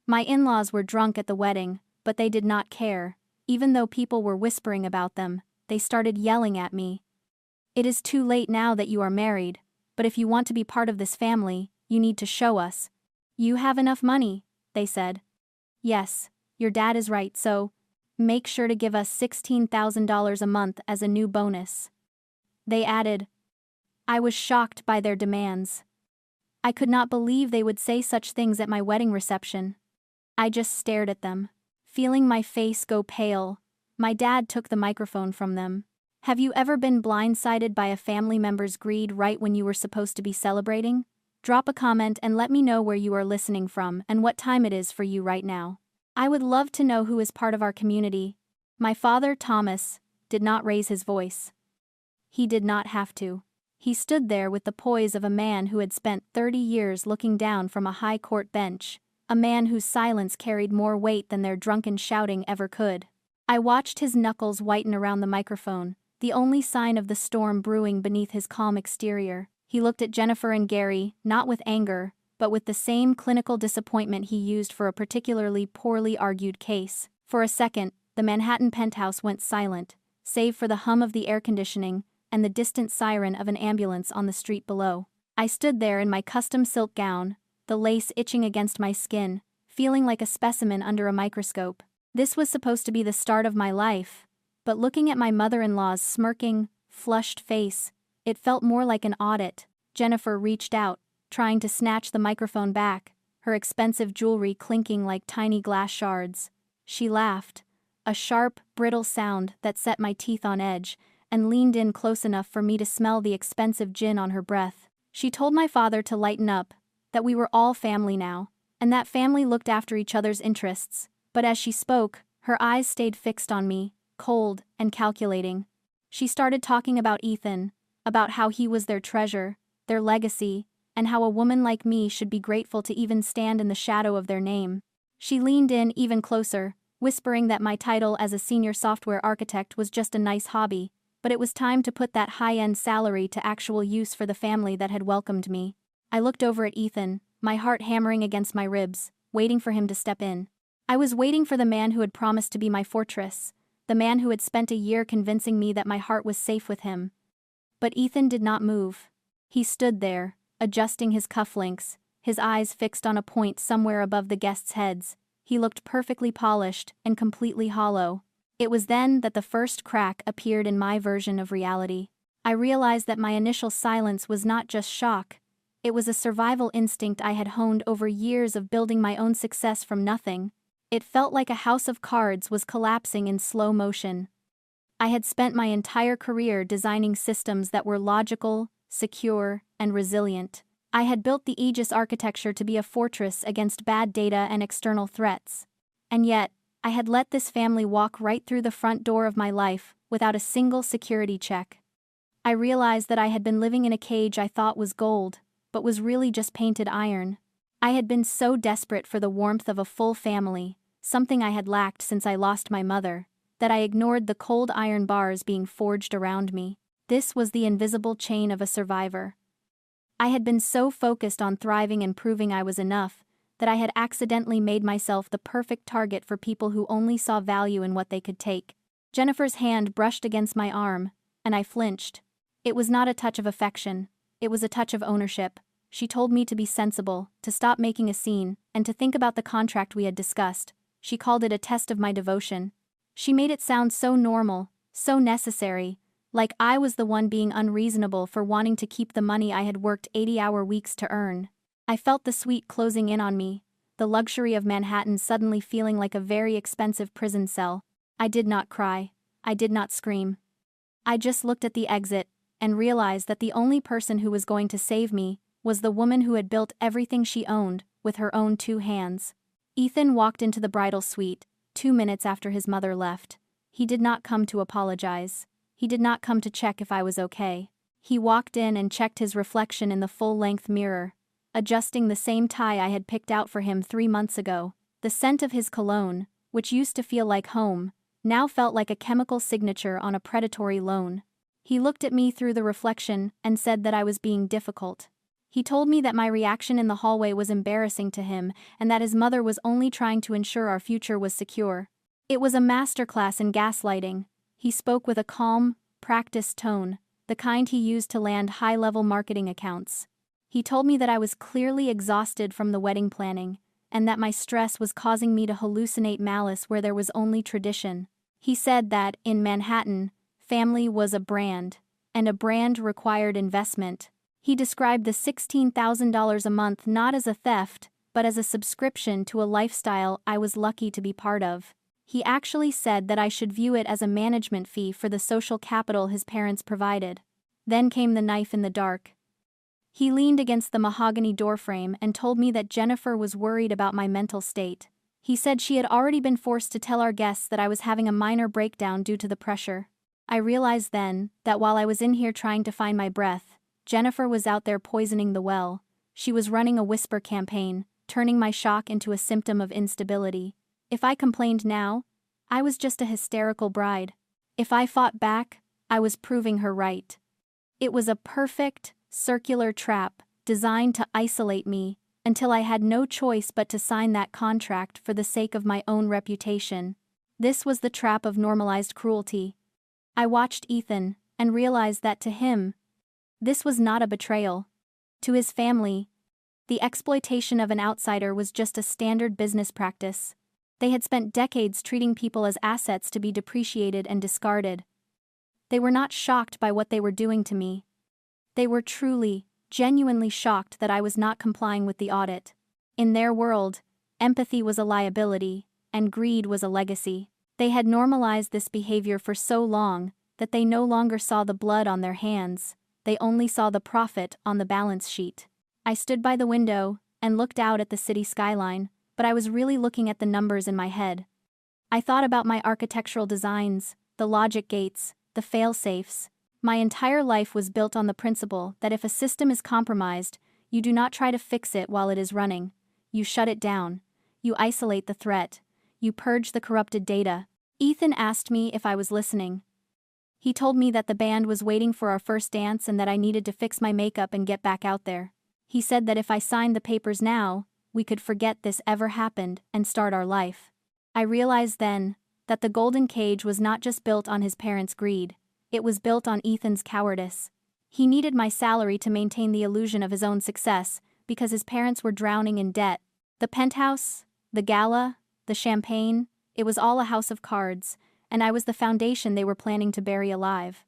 My in-laws were drunk at the wedding, but they did not care. Even though people were whispering about them, they started yelling at me. "It is too late now that you are married, but if you want to be part of this family, you need to show us. You have enough money," they said. "Yes, your dad is right, so make sure to give us $16,000 a month as a new bonus," they added. I was shocked by their demands. I could not believe they would say such things at my wedding reception. I just stared at them, feeling my face go pale. My dad took the microphone from them. "Have you ever been blindsided by a family member's greed right when you were supposed to be celebrating? Drop a comment and let me know where you are listening from and what time it is for you right now. I would love to know who is part of our community." My father, Thomas, did not raise his voice. He did not have to. He stood there with the poise of a man who had spent 30 years looking down from a high court bench, a man whose silence carried more weight than their drunken shouting ever could. I watched his knuckles whiten around the microphone, the only sign of the storm brewing beneath his calm exterior. He looked at Jennifer and Gary, not with anger, but with the same clinical disappointment he used for a particularly poorly argued case. For a second, the Manhattan penthouse went silent, save for the hum of the air conditioning and the distant siren of an ambulance on the street below. I stood there in my custom silk gown, the lace itching against my skin, feeling like a specimen under a microscope. This was supposed to be the start of my life, but looking at my mother-in-law's smirking, flushed face, it felt more like an audit. Jennifer reached out, trying to snatch the microphone back, her expensive jewelry clinking like tiny glass shards. She laughed, a sharp, brittle sound that set my teeth on edge, and leaned in close enough for me to smell the expensive gin on her breath. She told my father to lighten up, that we were all family now, and that family looked after each other's interests, but as she spoke, her eyes stayed fixed on me, cold and calculating. She started talking about Ethan, about how he was their treasure, their legacy, and how a woman like me should be grateful to even stand in the shadow of their name. She leaned in even closer, whispering that my title as a senior software architect was just a nice hobby, but it was time to put that high-end salary to actual use for the family that had welcomed me. I looked over at Ethan, my heart hammering against my ribs, waiting for him to step in. I was waiting for the man who had promised to be my fortress, the man who had spent a year convincing me that my heart was safe with him. But Ethan did not move. He stood there, adjusting his cufflinks, his eyes fixed on a point somewhere above the guests' heads. He looked perfectly polished and completely hollow. It was then that the first crack appeared in my version of reality. I realized that my initial silence was not just shock. It was a survival instinct I had honed over years of building my own success from nothing. It felt like a house of cards was collapsing in slow motion. I had spent my entire career designing systems that were logical, secure, and resilient. I had built the Aegis architecture to be a fortress against bad data and external threats. And yet, I had let this family walk right through the front door of my life without a single security check. I realized that I had been living in a cage I thought was gold, but was really just painted iron. I had been so desperate for the warmth of a full family, something I had lacked since I lost my mother, that I ignored the cold iron bars being forged around me. This was the invisible chain of a survivor. I had been so focused on thriving and proving I was enough, that I had accidentally made myself the perfect target for people who only saw value in what they could take. Jennifer's hand brushed against my arm, and I flinched. It was not a touch of affection, it was a touch of ownership. She told me to be sensible, to stop making a scene, and to think about the contract we had discussed. She called it a test of my devotion. She made it sound so normal, so necessary, like I was the one being unreasonable for wanting to keep the money I had worked 80-hour weeks to earn. I felt the suite closing in on me, the luxury of Manhattan suddenly feeling like a very expensive prison cell. I did not cry. I did not scream. I just looked at the exit, and realized that the only person who was going to save me was the woman who had built everything she owned with her own 2 hands. Ethan walked into the bridal suite, 2 minutes after his mother left. He did not come to apologize. He did not come to check if I was okay. He walked in and checked his reflection in the full-length mirror, adjusting the same tie I had picked out for him 3 months ago. The scent of his cologne, which used to feel like home, now felt like a chemical signature on a predatory loan. He looked at me through the reflection and said that I was being difficult. He told me that my reaction in the hallway was embarrassing to him and that his mother was only trying to ensure our future was secure. It was a masterclass in gaslighting. He spoke with a calm, practiced tone, the kind he used to land high-level marketing accounts. He told me that I was clearly exhausted from the wedding planning, and that my stress was causing me to hallucinate malice where there was only tradition. He said that, in Manhattan, family was a brand, and a brand required investment. He described the $16,000 a month not as a theft, but as a subscription to a lifestyle I was lucky to be part of. He actually said that I should view it as a management fee for the social capital his parents provided. Then came the knife in the dark. He leaned against the mahogany doorframe and told me that Jennifer was worried about my mental state. He said she had already been forced to tell our guests that I was having a minor breakdown due to the pressure. I realized then that while I was in here trying to find my breath, Jennifer was out there poisoning the well. She was running a whisper campaign, turning my shock into a symptom of instability. If I complained now, I was just a hysterical bride. If I fought back, I was proving her right. It was a perfect, circular trap, designed to isolate me, until I had no choice but to sign that contract for the sake of my own reputation. This was the trap of normalized cruelty. I watched Ethan, and realized that to him, this was not a betrayal. To his family, the exploitation of an outsider was just a standard business practice. They had spent decades treating people as assets to be depreciated and discarded. They were not shocked by what they were doing to me. They were truly, genuinely shocked that I was not complying with the audit. In their world, empathy was a liability, and greed was a legacy. They had normalized this behavior for so long that they no longer saw the blood on their hands, they only saw the profit on the balance sheet. I stood by the window and looked out at the city skyline, but I was really looking at the numbers in my head. I thought about my architectural designs, the logic gates, the fail-safes. My entire life was built on the principle that if a system is compromised, you do not try to fix it while it is running. You shut it down. You isolate the threat. You purge the corrupted data. Ethan asked me if I was listening. He told me that the band was waiting for our first dance and that I needed to fix my makeup and get back out there. He said that if I signed the papers now, we could forget this ever happened and start our life. I realized then that the golden cage was not just built on his parents' greed, it was built on Ethan's cowardice. He needed my salary to maintain the illusion of his own success because his parents were drowning in debt. The penthouse, the gala, the champagne, it was all a house of cards, and I was the foundation they were planning to bury alive.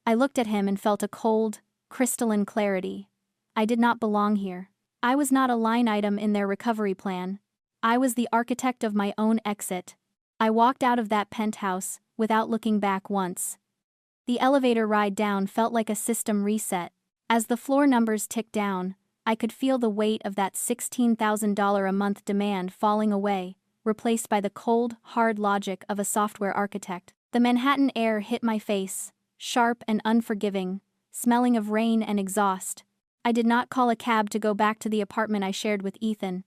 I looked at him and felt a cold, crystalline clarity. I did not belong here. I was not a line item in their recovery plan. I was the architect of my own exit. I walked out of that penthouse without looking back once. The elevator ride down felt like a system reset. As the floor numbers ticked down, I could feel the weight of that $16,000 a month demand falling away, replaced by the cold, hard logic of a software architect. The Manhattan air hit my face, sharp and unforgiving, smelling of rain and exhaust. I did not call a cab to go back to the apartment I shared with Ethan.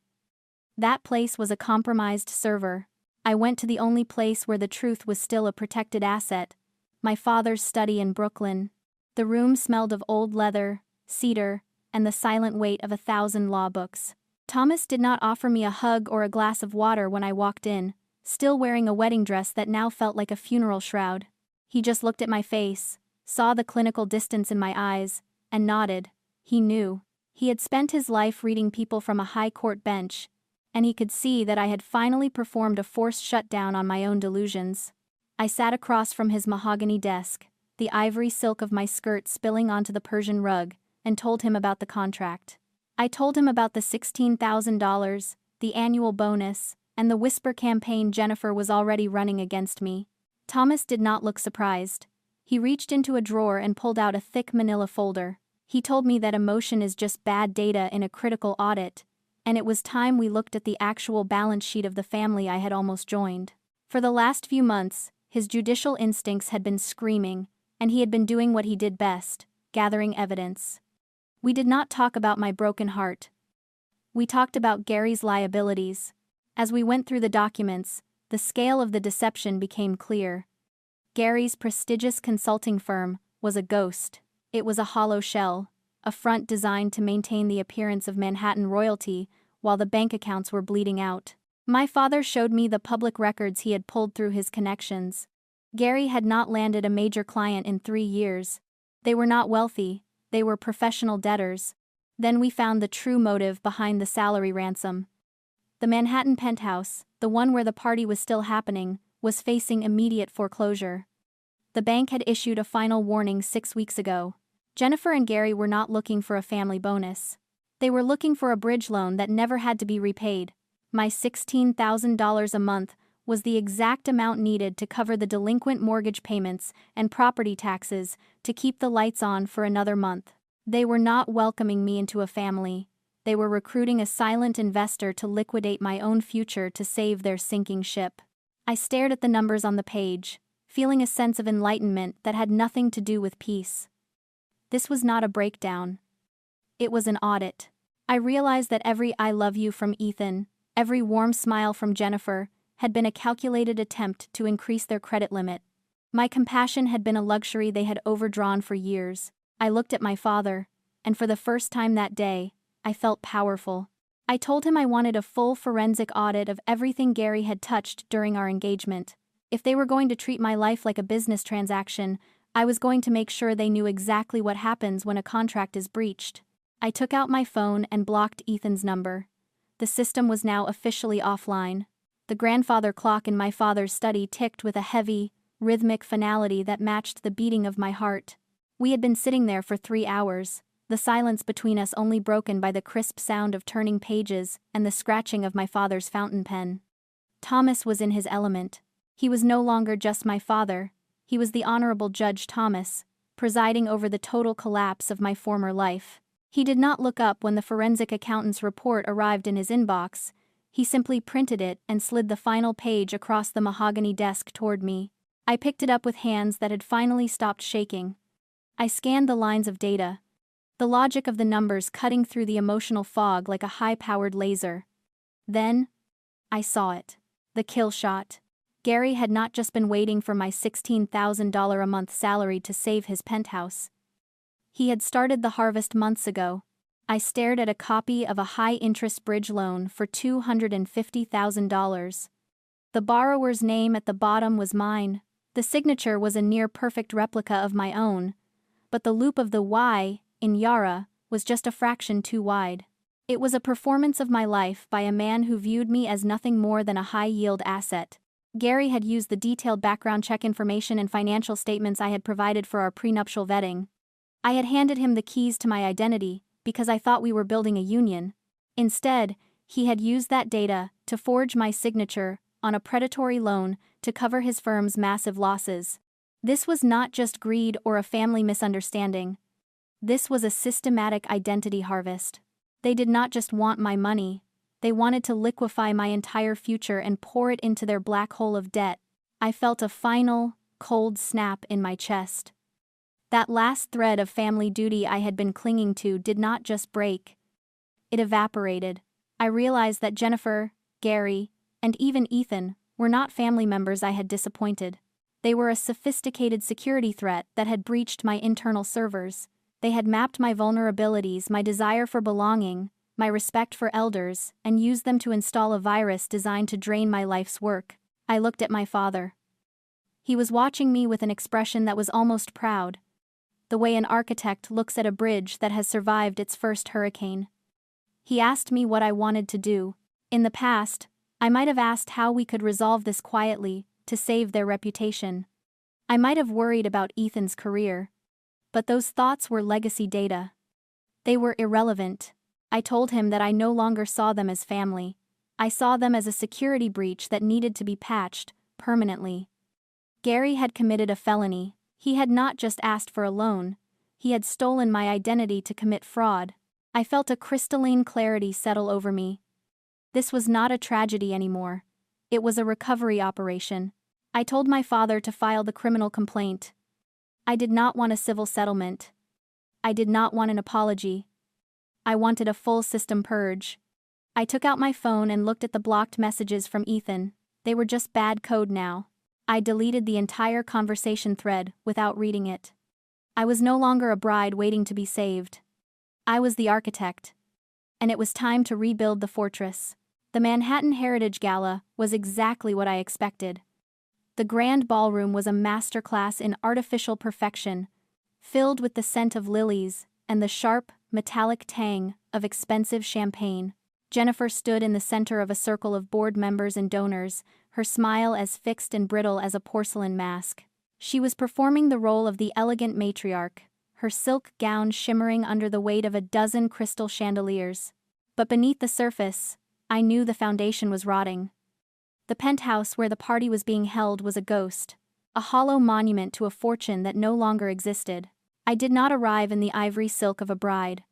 That place was a compromised server. I went to the only place where the truth was still a protected asset, my father's study in Brooklyn. The room smelled of old leather, cedar, and the silent weight of 1,000 law books. Thomas did not offer me a hug or a glass of water when I walked in, still wearing a wedding dress that now felt like a funeral shroud. He just looked at my face, saw the clinical distance in my eyes, and nodded. He knew. He had spent his life reading people from a high court bench, and he could see that I had finally performed a forced shutdown on my own delusions. I sat across from his mahogany desk, the ivory silk of my skirt spilling onto the Persian rug, and told him about the contract. I told him about the $16,000, the annual bonus, and the whisper campaign Jennifer was already running against me. Thomas did not look surprised. He reached into a drawer and pulled out a thick manila folder. He told me that emotion is just bad data in a critical audit, and it was time we looked at the actual balance sheet of the family I had almost joined. For the last few months, his judicial instincts had been screaming, and he had been doing what he did best, gathering evidence. We did not talk about my broken heart. We talked about Gary's liabilities. As we went through the documents, the scale of the deception became clear. Gary's prestigious consulting firm was a ghost. It was a hollow shell. a front designed to maintain the appearance of Manhattan royalty while the bank accounts were bleeding out. My father showed me the public records he had pulled through his connections. Gary had not landed a major client in 3 years. They were not wealthy, they were professional debtors. Then we found the true motive behind the salary ransom. The Manhattan penthouse, the one where the party was still happening, was facing immediate foreclosure. The bank had issued a final warning 6 weeks ago. Jennifer and Gary were not looking for a family bonus. They were looking for a bridge loan that never had to be repaid. My $16,000 a month was the exact amount needed to cover the delinquent mortgage payments and property taxes to keep the lights on for another month. They were not welcoming me into a family. They were recruiting a silent investor to liquidate my own future to save their sinking ship. I stared at the numbers on the page, feeling a sense of enlightenment that had nothing to do with peace. This was not a breakdown. It was an audit. I realized that every "I love you" from Ethan, every warm smile from Jennifer, had been a calculated attempt to increase their credit limit. My compassion had been a luxury they had overdrawn for years. I looked at my father, and for the first time that day, I felt powerful. I told him I wanted a full forensic audit of everything Gary had touched during our engagement. If they were going to treat my life like a business transaction, I was going to make sure they knew exactly what happens when a contract is breached. I took out my phone and blocked Ethan's number. The system was now officially offline. The grandfather clock in my father's study ticked with a heavy, rhythmic finality that matched the beating of my heart. We had been sitting there for 3 hours, the silence between us only broken by the crisp sound of turning pages and the scratching of my father's fountain pen. Thomas was in his element. He was no longer just my father, he was the Honorable Judge Thomas, presiding over the total collapse of my former life. He did not look up when the forensic accountant's report arrived in his inbox. He simply printed it and slid the final page across the mahogany desk toward me. I picked it up with hands that had finally stopped shaking. I scanned the lines of data, the logic of the numbers cutting through the emotional fog like a high-powered laser. Then, I saw it. The kill shot. Gary had not just been waiting for my $16,000 a month salary to save his penthouse. He had started the harvest months ago. I stared at a copy of a high-interest bridge loan for $250,000. The borrower's name at the bottom was mine. The signature was a near-perfect replica of my own, but the loop of the Y, in Zara, was just a fraction too wide. It was a performance of my life by a man who viewed me as nothing more than a high-yield asset. Gary had used the detailed background check information and financial statements I had provided for our prenuptial vetting. I had handed him the keys to my identity, because I thought we were building a union. Instead, he had used that data to forge my signature on a predatory loan to cover his firm's massive losses. This was not just greed or a family misunderstanding. This was a systematic identity harvest. They did not just want my money, they wanted to liquefy my entire future and pour it into their black hole of debt. I felt a final, cold snap in my chest. That last thread of family duty I had been clinging to did not just break. It evaporated. I realized that Jennifer, Gary, and even Ethan were not family members I had disappointed. They were a sophisticated security threat that had breached my internal servers. They had mapped my vulnerabilities, my desire for belonging, my respect for elders, and used them to install a virus designed to drain my life's work. I looked at my father. He was watching me with an expression that was almost proud, the way an architect looks at a bridge that has survived its first hurricane. He asked me what I wanted to do. In the past, I might have asked how we could resolve this quietly, to save their reputation. I might have worried about Ethan's career. But those thoughts were legacy data. They were irrelevant. I told him that I no longer saw them as family. I saw them as a security breach that needed to be patched, permanently. Gary had committed a felony. He had not just asked for a loan. He had stolen my identity to commit fraud. I felt a crystalline clarity settle over me. This was not a tragedy anymore. It was a recovery operation. I told my father to file the criminal complaint. I did not want a civil settlement. I did not want an apology. I wanted a full system purge. I took out my phone and looked at the blocked messages from Ethan. They were just bad code now. I deleted the entire conversation thread without reading it. I was no longer a bride waiting to be saved. I was the architect. And it was time to rebuild the fortress. The Manhattan Heritage Gala was exactly what I expected. The grand ballroom was a masterclass in artificial perfection, filled with the scent of lilies and the sharp, metallic tang of expensive champagne. Jennifer stood in the center of a circle of board members and donors, her smile as fixed and brittle as a porcelain mask. She was performing the role of the elegant matriarch, her silk gown shimmering under the weight of a dozen crystal chandeliers. But beneath the surface, I knew the foundation was rotting. The penthouse where the party was being held was a ghost, a hollow monument to a fortune that no longer existed. I did not arrive in the ivory silk of a bride.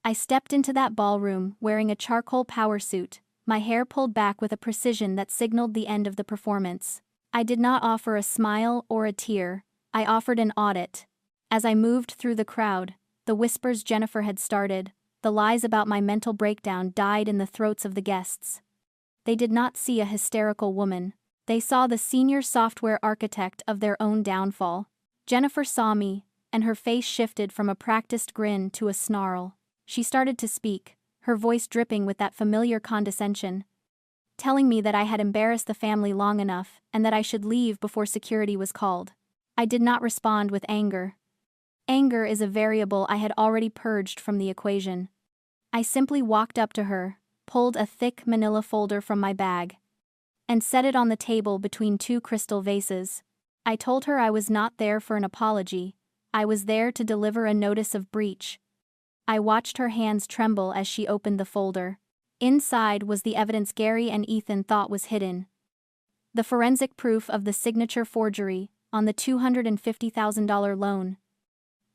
I stepped into that ballroom wearing a charcoal power suit, my hair pulled back with a precision that signaled the end of the performance. I did not offer a smile or a tear, I offered an audit. As I moved through the crowd, the whispers Jennifer had started, the lies about my mental breakdown died in the throats of the guests. They did not see a hysterical woman. They saw the senior software architect of their own downfall. Jennifer saw me, and her face shifted from a practiced grin to a snarl. She started to speak, her voice dripping with that familiar condescension, telling me that I had embarrassed the family long enough and that I should leave before security was called. I did not respond with anger. Anger is a variable I had already purged from the equation. I simply walked up to her, pulled a thick manila folder from my bag, and set it on the table between two crystal vases. I told her I was not there for an apology, I was there to deliver a notice of breach. I watched her hands tremble as she opened the folder. Inside was the evidence Gary and Ethan thought was hidden. The forensic proof of the signature forgery on the $250,000 loan.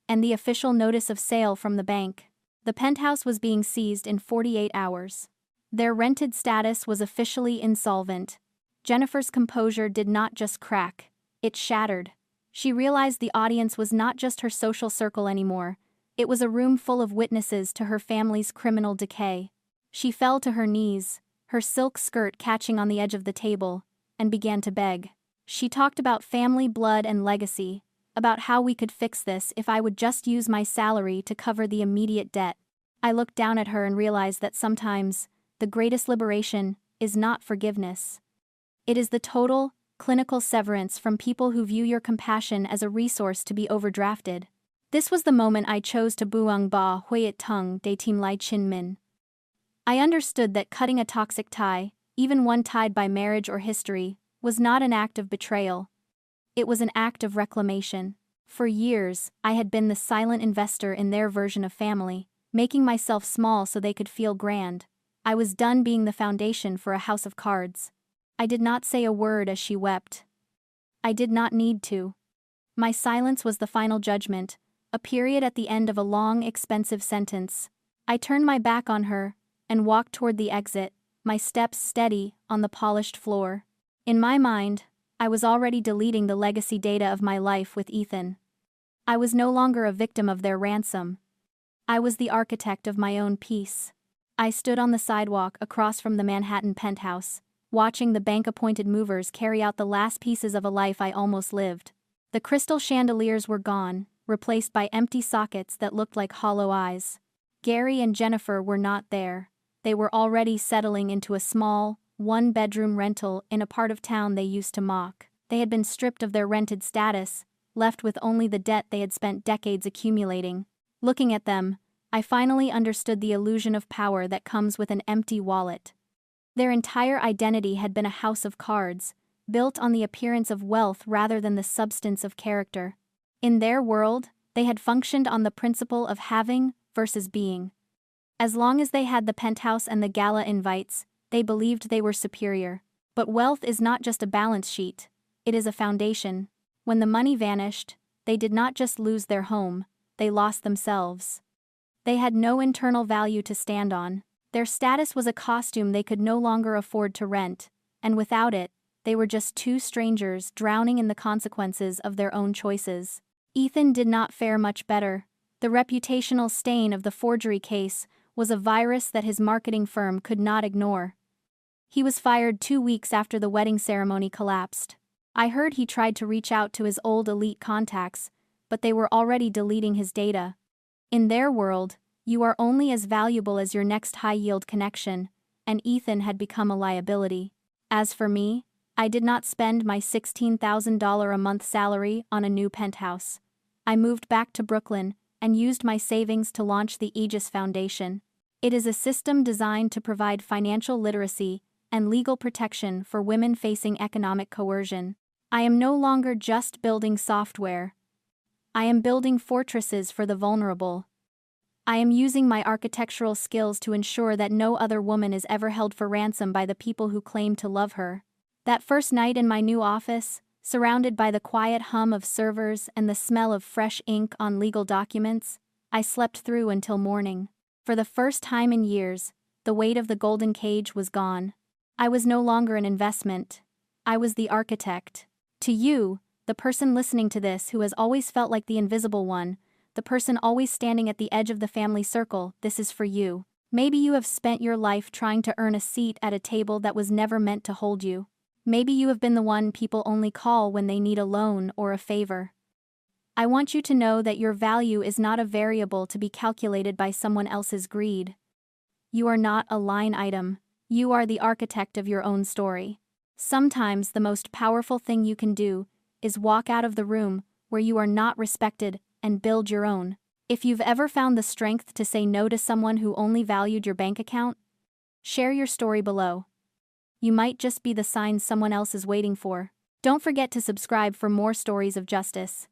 And the official notice of sale from the bank. The penthouse was being seized in 48 hours. Their rented status was officially insolvent. Jennifer's composure did not just crack, it shattered. She realized the audience was not just her social circle anymore. It was a room full of witnesses to her family's criminal decay. She fell to her knees, her silk skirt catching on the edge of the table, and began to beg. She talked about family blood and legacy, about how we could fix this if I would just use my salary to cover the immediate debt. I looked down at her and realized that sometimes, the greatest liberation is not forgiveness. It is the total, clinical severance from people who view your compassion as a resource to be overdrafted. This was the moment I chose to buang ba huayat tung de tim lai chin min. I understood that cutting a toxic tie, even one tied by marriage or history, was not an act of betrayal. It was an act of reclamation. For years, I had been the silent investor in their version of family, making myself small so they could feel grand. I was done being the foundation for a house of cards. I did not say a word as she wept. I did not need to. My silence was the final judgment, a period at the end of a long, expensive sentence. I turned my back on her and walked toward the exit, my steps steady on the polished floor. In my mind, I was already deleting the legacy data of my life with Ethan. I was no longer a victim of their ransom. I was the architect of my own peace. I stood on the sidewalk across from the Manhattan penthouse, watching the bank-appointed movers carry out the last pieces of a life I almost lived. The crystal chandeliers were gone, replaced by empty sockets that looked like hollow eyes. Gary and Jennifer were not there. They were already settling into a small, one-bedroom rental in a part of town they used to mock. They had been stripped of their rented status, left with only the debt they had spent decades accumulating. Looking at them, I finally understood the illusion of power that comes with an empty wallet. Their entire identity had been a house of cards, built on the appearance of wealth rather than the substance of character. In their world, they had functioned on the principle of having versus being. As long as they had the penthouse and the gala invites, they believed they were superior. But wealth is not just a balance sheet, it is a foundation. When the money vanished, they did not just lose their home, they lost themselves. They had no internal value to stand on. Their status was a costume they could no longer afford to rent, and without it, they were just two strangers drowning in the consequences of their own choices. Ethan did not fare much better. The reputational stain of the forgery case was a virus that his marketing firm could not ignore. He was fired 2 weeks after the wedding ceremony collapsed. I heard he tried to reach out to his old elite contacts, but they were already deleting his data. In their world, You are only as valuable as your next high-yield connection, and Ethan had become a liability. As for me, I did not spend my $16,000 a month salary on a new penthouse. I moved back to Brooklyn and used my savings to launch the Aegis Foundation. It is a system designed to provide financial literacy and legal protection for women facing economic coercion. I am no longer just building software. I am building fortresses for the vulnerable. I am using my architectural skills to ensure that no other woman is ever held for ransom by the people who claim to love her. That first night in my new office, surrounded by the quiet hum of servers and the smell of fresh ink on legal documents, I slept through until morning. For the first time in years, the weight of the golden cage was gone. I was no longer an investment. I was the architect. To you, the person listening to this who has always felt like the invisible one, the person always standing at the edge of the family circle, this is for you. Maybe you have spent your life trying to earn a seat at a table that was never meant to hold you. Maybe you have been the one people only call when they need a loan or a favor. I want you to know that your value is not a variable to be calculated by someone else's greed. You are not a line item. You are the architect of your own story. Sometimes the most powerful thing you can do is walk out of the room where you are not respected and build your own. If you've ever found the strength to say no to someone who only valued your bank account, share your story below. You might just be the sign someone else is waiting for. Don't forget to subscribe for more stories of justice.